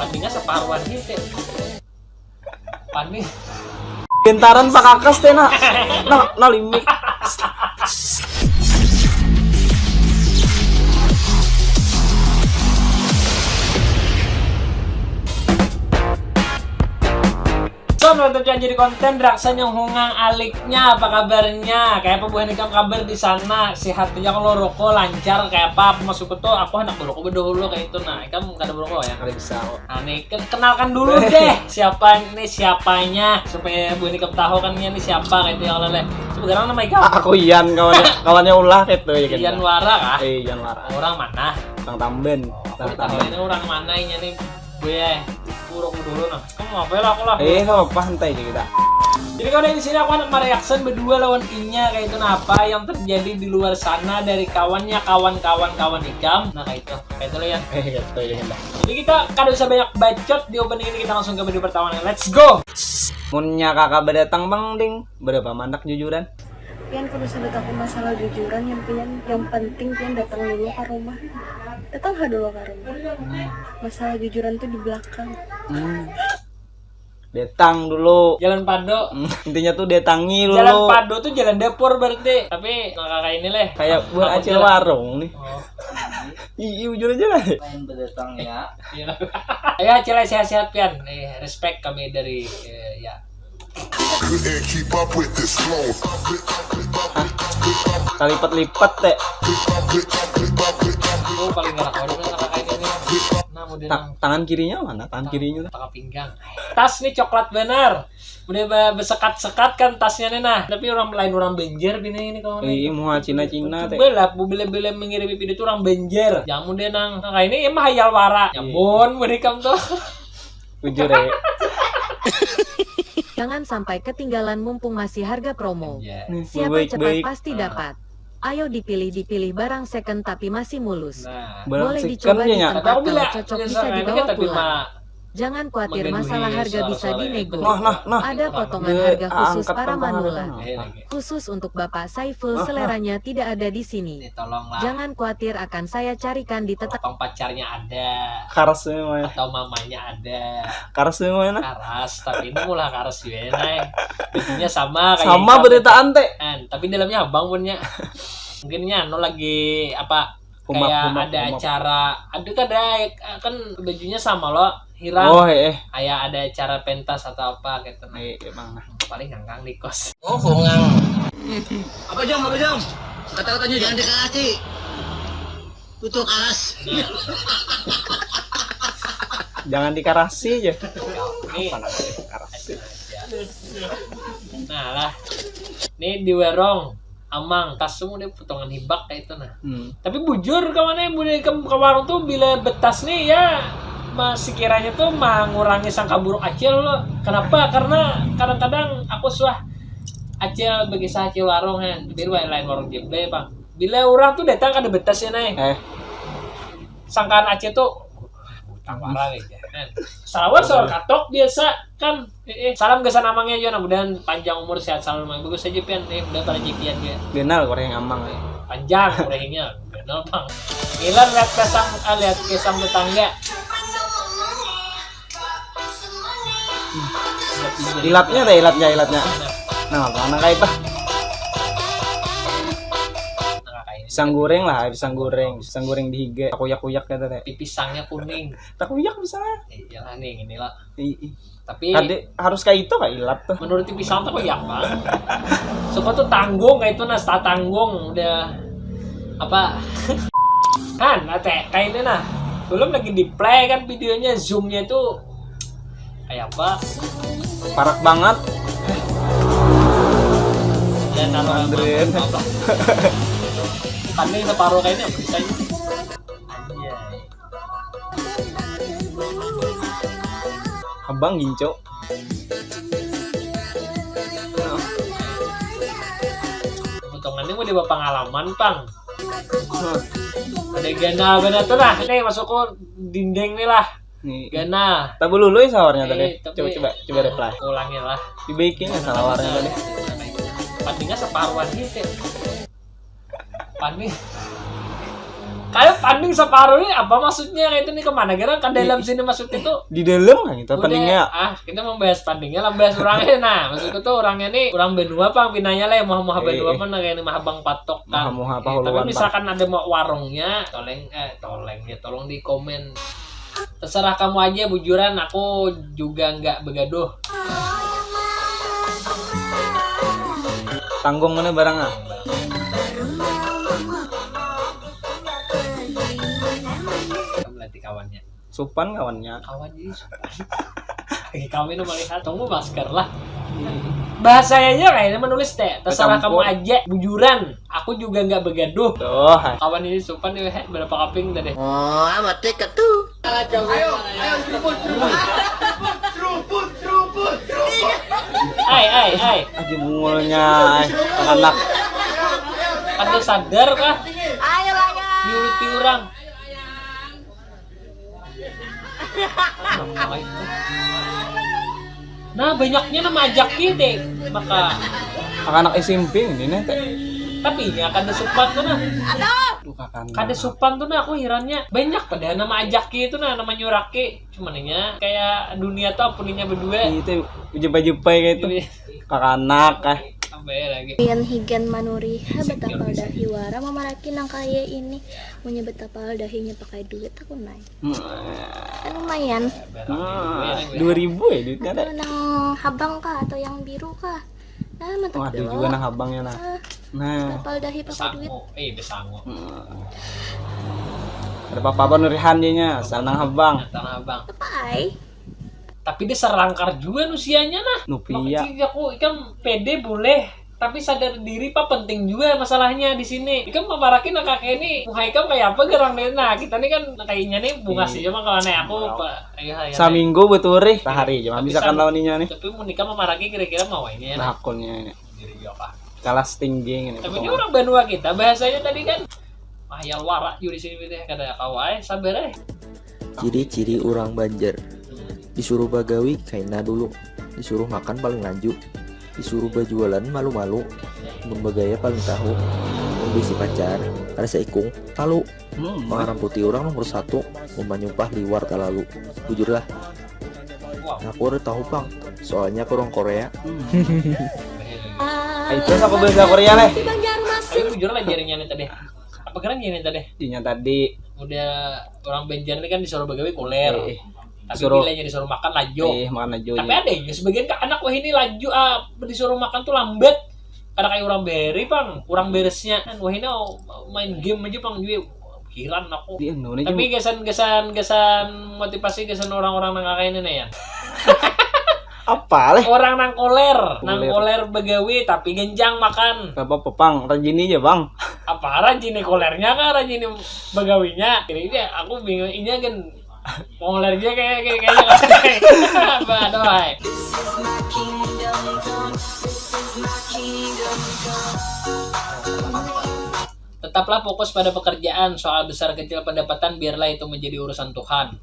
Pandingnya separuhan gitu. Panding. Bentaran Pak Kakas teh na limik. Menonton jadi konten raksanya hungang aliknya, apa kabarnya? Kayak apa buah nikam kabar di sana? Sehat aja kalau rokok lancar kayak apa? Masuk ke tuh aku hendak berokok dulu kayak itu. Nah, kamu gak ada berokok ya? Kali bisa. Nah, nih kenalkan dulu deh siapanya supaya buah nikam tahu kan ini siapa kayak itu yang oleh. Sebenarnya nama ikam. Aku Ian kawannya ulah gitu ya kan. Ian Wara kah? Ian Wara. Orang mana? Bang Tamben. Aku tahu ini orang mana ini nih. Gue buruk dulu nah. Kamu ngapain lah aku lah. Enggak apa santai aja kita. Jadi kalau di sini aku anak mereaction berdua lawan Inya kayak itu apa yang terjadi di luar sana dari kawannya kawan ikam. Nah kayak itu lah ya. Gitu ya kan. Jadi kita kada usah banyak bacot di opening ini, kita langsung ke video pertama. Let's go. Munnya kakak berdatang Bang Ding. Berapa mandak jujuran? Pian kalau sudah tahu masalah jujuran yang penting pian datang dulu ke rumah. Datang dulu ke rumah. Masalah jujuran tuh di belakang. Datang dulu. Jalan Pado. Intinya tuh datangi dulu. Jalan Pado tuh jalan dapur berarti. Tapi kakak ini leh. Kayak buat acil warung nih. Oh. Iya jujur aja lah. Main berdatang ya. Ayo Acil sehat-sehat pian. Respect kami dari ya. Couldn't keep up with this flow. Kalipat-lipat teh. Aku paling galak baru kakak ini nih. Nah, mau Tangan kirinya mana? Tangan kirinya tuh. pakai pinggang. Tas nih coklat benar. Udah bersekat-sekat kan tasnya nih nah. Tapi orang lain orang Benjer bini ini kalau Iya mau Cina-Cina teh. Bela, bela mengirimi video itu orang Benjer. Jamu dia nang. Kakak ini emang hayal wara. Nyambon mereka tuh. Jujur ya. Jangan sampai ketinggalan mumpung masih harga promo. Nih, Siapa cepat baik-baik. pasti dapat. Ayo dipilih barang second tapi masih mulus. Nah. Barang Boleh second dicoba di nya. Tapi tempat aku kalau bilang cocok ya, bisa ini dibawa tapi pulang. mah Jangan khawatir mengaduhi masalah harga bisa soal-soal dinego. Nah. Ada potongan Dia harga khusus angkat para potongan manula. harga. Khusus untuk Bapak Saiful seleranya tidak ada di sini. tolonglah. Jangan khawatir akan saya carikan di tetap. Potong pacarnya ada Karas semuanya. atau mamanya ada. Karas semuanya. Karas, tapi ini mulai karas juga nih. Bajunya sama kayak Sama ikan. beritaan teh. Tapi dalamnya abang punya. Mungkinnya lagi apa kayak ada acara, kan bajunya sama lo hirang. Oh Kayak ada acara pentas atau apa gitu. Nah, emang. paling ngangkang di kos. Oh, bungang. Apa jam? Kata-katanya jangan dikasih. Tutup alas. Jangan dikarasi aja. Nih. Nah lah. Nih di werong amang tas semua dia potongan hibak kayak itu nah. Tapi bujur kawannya bude ke warung tuh bila betas nih ya masih kiranya tuh mengurangi sangka buruk Acil loh. Kenapa? Karena kadang-kadang aku suah Acil bagi Acil warung kan. Biar lain warung jeble bang. Bila orang tuh datang ada betasnya nih. Sangkaan Acil tuh utang warang aja kan. Salawat soal katok biasa kan. Salam kesan amangnya juga, mudah-mudahan panjang umur sehat selalu. Bagus aja pian, udah pada jikian dia. Benal goreng amang. Panjang gorengnya, benal bang. Gila lihat kesang tetangga. Ilatnya teh ilatnya. Nah, mana kayak apa? Pisang goreng di higa. Kuyak-kuyak kata teh. Pisangnya kuning. Tak kuyak bisa. Iyalah nih, inilah. Tapi harus kayak itu kayak ilat tuh. menurut pisang tuh kuyak bang. Suka tuh tanggung kayak itu nah, tanggung udah apa? Kan, kayak ini nah. Belum lagi di play kan videonya, zoomnya tuh kayak apa? Parah banget. Dan Andren. Karena separuh kayaknya bisa aja. Abang ginco. Potongannya mau dibawa pengalaman pang. Ada gana benar tuh nah. Nih masuk ke dinding nih lah. Gana. Tak boleh lu sawarnya tadi. Tapi- Coba reply. Ulangnya lah. Dibaikin ya salah warnanya tadi. Pandingnya separuhan gitu. Panding. Kayak panding separuh ini apa maksudnya kayak itu nih kemana gara kan dalam sini maksudnya tuh Di dalam kan kita udah, pentingnya. kita membahas pandingnya lah bahas orangnya. Nah maksudku tuh orangnya nih orang benua pang pinanya lah yang mau benua mana kayak ini mah bang patok kan. Tapi misalkan ada mau warungnya tolong di komen. Terserah kamu aja bujuran, aku juga nggak begaduh. Tanggung mana barang ah? Berarti kawannya. Supan kawannya. Kawan jadi supan. Kami nu melihat tunggu masker lah. Bahasanya kayaknya menulis teh. Terserah Kecampur. kamu aja bujuran. Aku juga nggak begaduh. Tuh. Kawan ini supan nih berapa kaping tadi? Oh, amat teka tuh. Ai. Aja mulanya anak. Ada sadar kah? Diuruti orang. Nah banyaknya nama ajak kita maka Anak SMP ini nih teh. tapi ya kada supan tuh nah Duh kakak. kada supan tuh nah aku herannya banyak pada nama ajak itu nah nama nyurake cuman kayak dunia tuh apuninya berdua Itu jepai-jepai kayak itu. Kakak anak sampai lagi Pian higan manuriha betapal dahi wara mamaraki nang kaya ini punya betapal dahinya pakai duit aku naik kan lumayan 2.000 ya duitnya teh. atau nang habang kah atau yang biru kah nah mantap Waduh juga nah abangnya nah. Nah, betapal dahi pakai duit besango ada papa nurihan dia sanang abang. tanah abang pakai tapi dia serangkar juga usianya nah Nupia. makanya aku ikan pede boleh tapi sadar diri pak penting juga masalahnya di sini ikan memarakin kakek ini muka ikan kayak apa gerang deh nah kita nih kan kayaknya nih bunga sih cuma kalau nih aku pak Saminggu beturi sehari cuma bisa kan lawannya nih. tapi mau nikah memarakin kira-kira mau ini ya Nah akunnya ini. jadi apa Kalas tinggi ini. tapi ini orang benua kita bahasanya tadi kan mahayal warak di sini deh kada kawai sabar Ciri-ciri orang Banjar. Disuruh bagawi kaina dulu, disuruh makan paling lanjut, disuruh berjualan malu-malu, mun bagaya paling tahu, mun bisi pacar, ada seikung, talu. Orang putih orang nomor 1, mun nyumpah liwar talalu. Jujurlah, aku udah tahu bang, soalnya aku orang Korea. Itu apa bahasa Korea leh? tapi jujur lah jaringnya nih tadi apa keren jaringnya tadi Dinya tadi udah orang Banjar ini kan disuruh begawe kuler tapi disuruh- bilanya disuruh makan laju makan aja. tapi ada ya sebagian anak wah ini laju disuruh makan tuh lambat karena kayak orang beri pang kurang beresnya kan wah ini main game aja pang juga hiran aku Di Indonesia. tapi gesan motivasi gesan orang-orang nang kayak ini ya apa leh? orang nang koler begawe tapi genjang makan Apa pepang rajini aja bang. apa rajin kolernya kan rajin begawinya ini dia aku bingung ini kan mau koler dia kayaknya apa doai tetaplah fokus pada pekerjaan soal besar kecil pendapatan biarlah itu menjadi urusan Tuhan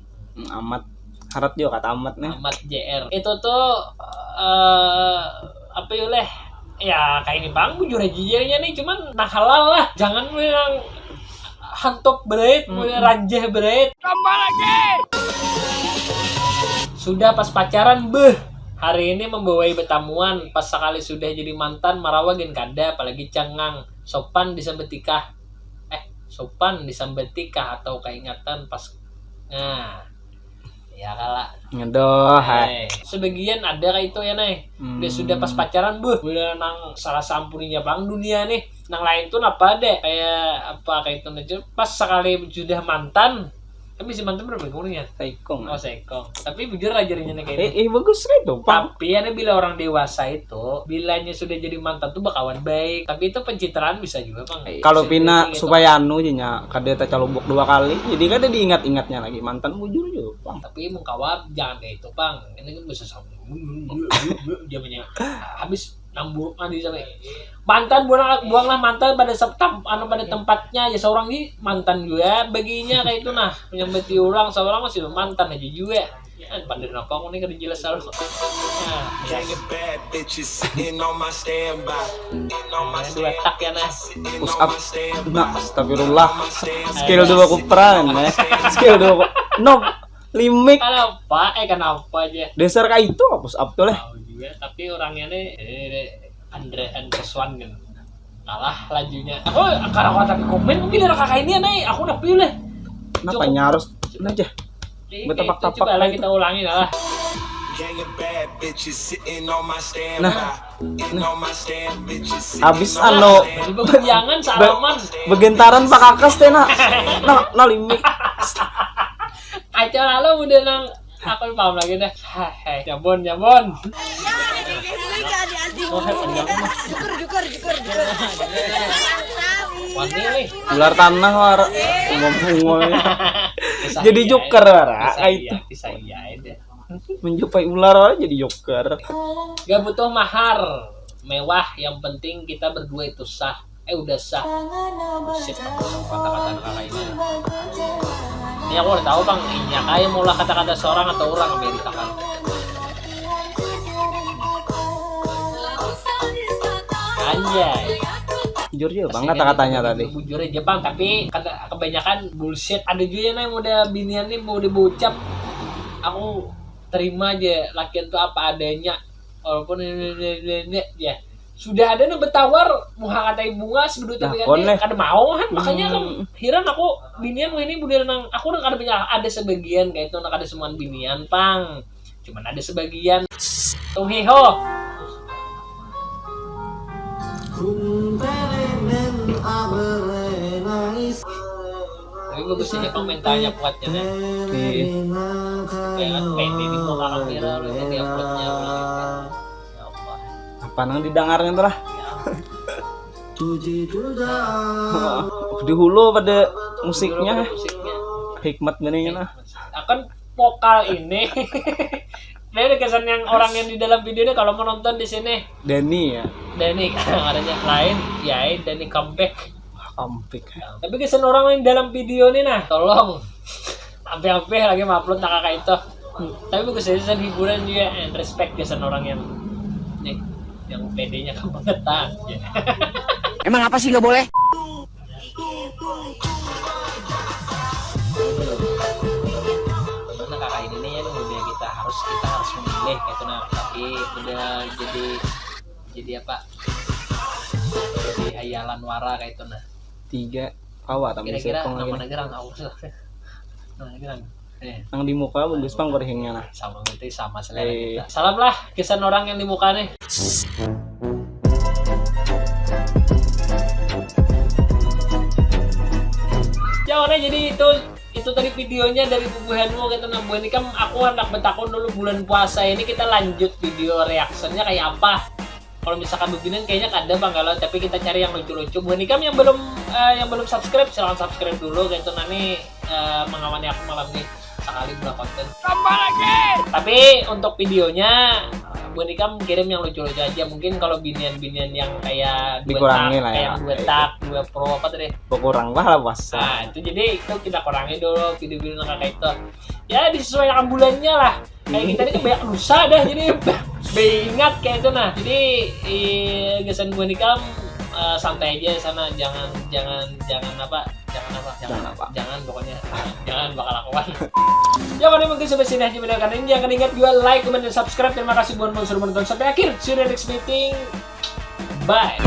Amat harap juga kata amat nih. Ahmad JR itu tuh apa ya leh ya kayak ini bang bujur aja jadinya nih cuman nah halal lah jangan bilang hantok berait ranjah berait tambah lagi sudah pas pacaran hari ini membawai betamuan pas sekali sudah jadi mantan marawagin kada apalagi cengang sopan disambetikah atau keingatan pas nah ya kalah Ngedoh. sebagian ada kayak itu ya nih dia sudah pas pacaran udah nang salah sampuninya bang dunia nih nang lain tuh apa deh kayak itu aja pas sekali sudah mantan tapi si mantan berapa umurnya Saikong. sekong tapi bujur aja jadinya kayak gitu Bagus kan itu bang. tapi ada bila orang dewasa itu bilanya sudah jadi mantan tuh bakawan baik tapi itu pencitraan bisa juga bang Kalau Bisa pina gitu. supaya anu nya kada tak calobok 2 kali. Jadi kada diingat-ingatnya lagi mantan bujur juga bang. tapi mengkawab jangan kayak itu bang ini kan bisa sama dia punya habis nambung mandi sampai mantan buanglah mantan pada pada tempatnya ya seorang ini mantan juga baginya kayak itu nah menyambeti orang seorang masih mantan aja juga Yan, pandir na pa ako nih kada jelas salo. Nah, Bad bitches sitting on my standby. dua tak ya nah. Push up. Nah, astagfirullah. Skill 2 ku peran, skill 2 ku. No, limik. Kenapa aja? Dasar kayak itu push up tuh leh. Tahu juga, tapi orangnya nih Andre Swan kan. Kalah lajunya. Aku karena aku tapi komen mungkin ada kakak ini nih, aku udah pilih. Kenapa nyarus aja? Bertapak-tapak Coba lah kita ulangi lah. Abis anu Jangan salaman. begentaran Pak Kakas teh nah limik. Aja lalu udah nang aku paham lagi dah. Hai, jabon. Wani nih. Ular tanah war ngomong. Jadi joker war kayak itu. Bisa iya deh. Menjumpai ular war jadi joker. Gak butuh mahar mewah, yang penting kita berdua itu sah. Udah sah. Buset, kata-kata kakak ini. Ini aku udah tahu bang, ini kayak mula kata-kata seorang atau orang Amerika kan. Anjay. Jujur juga bang kata-katanya tadi. Jujur aja bang, tapi kebanyakan bullshit. Ada juga yang udah binian nih mau dibucap. Aku terima aja, lakian tuh apa adanya. Walaupun ini ya. Sudah ada nih betawar mau ngatai bunga sebelum tapi kada mau kan, makanya kan heran aku binian ini budaya nang aku udah kada banyak, ada sebagian kayak itu nak ada semua binian pang, cuman ada sebagian tuhiho. Tapi bagus aja komentarnya kuatnya nih. Kayak pendek di muka kamera loh yang diuploadnya ulang. Apa nang didengarnya tuh lah. Di hulu pada musiknya. Hikmat benernya lah. Akan vokal ini. Nah, ada kesan yang orang yang di dalam videonya kalau mau nonton di sini. Denny ya. Denny kadang adanya lain, ya Denny comeback. Tapi kesan orang yang dalam video ini nah, tolong. Sampai lagi upload tak kakak itu. Tapi bagus aja hiburan juga, and respect kesan orang yang nih, yang PD-nya kebangetan. Emang apa sih nggak boleh? Karena kakak ini nih udah kita harus memilih gitu nah, tapi udah jadi apa? Jadi hayalan wara kayak itu nah. 3 kawa tapi kira-kira nama negerang aku. Nama negerang. Yang di muka bagus pang berhingnya nah. Sama berarti sama selera kita. Salam lah kesan orang yang di muka nih. Jangan jadi itu tadi videonya dari bubuhanmu kata nambuhan ini kan aku hendak betakon dulu bulan puasa ini kita lanjut video reaksinya kayak apa. Kalau misalkan begini kayaknya ada bang kalau tapi kita cari yang lucu-lucu. Bu Nikam yang belum subscribe silahkan subscribe dulu gitu nanti mengawani aku malam ini sekali buat konten. Tambah lagi. Tapi untuk videonya Bu Nikam kirim yang lucu-lucu aja. Mungkin kalau binian-binian yang kayak dikurangin lah ya. 2 tak, 2 pro apa tadi? Kurang lah puasa. Nah, itu jadi itu kita kurangi dulu video-video kakak itu. Ya disesuaikan bulannya lah. Kayak kita ini banyak lusa dah jadi ingat kayak itu nah. Jadi kesan Bu Nikam santai aja sana, jangan pokoknya jangan bakal lakukan. Jangan mungkin sampai sini aja video kali ini. Jangan ingat juga like, comment, dan subscribe. Terima kasih buat sudah menonton sampai akhir. See you in the next meeting. Bye.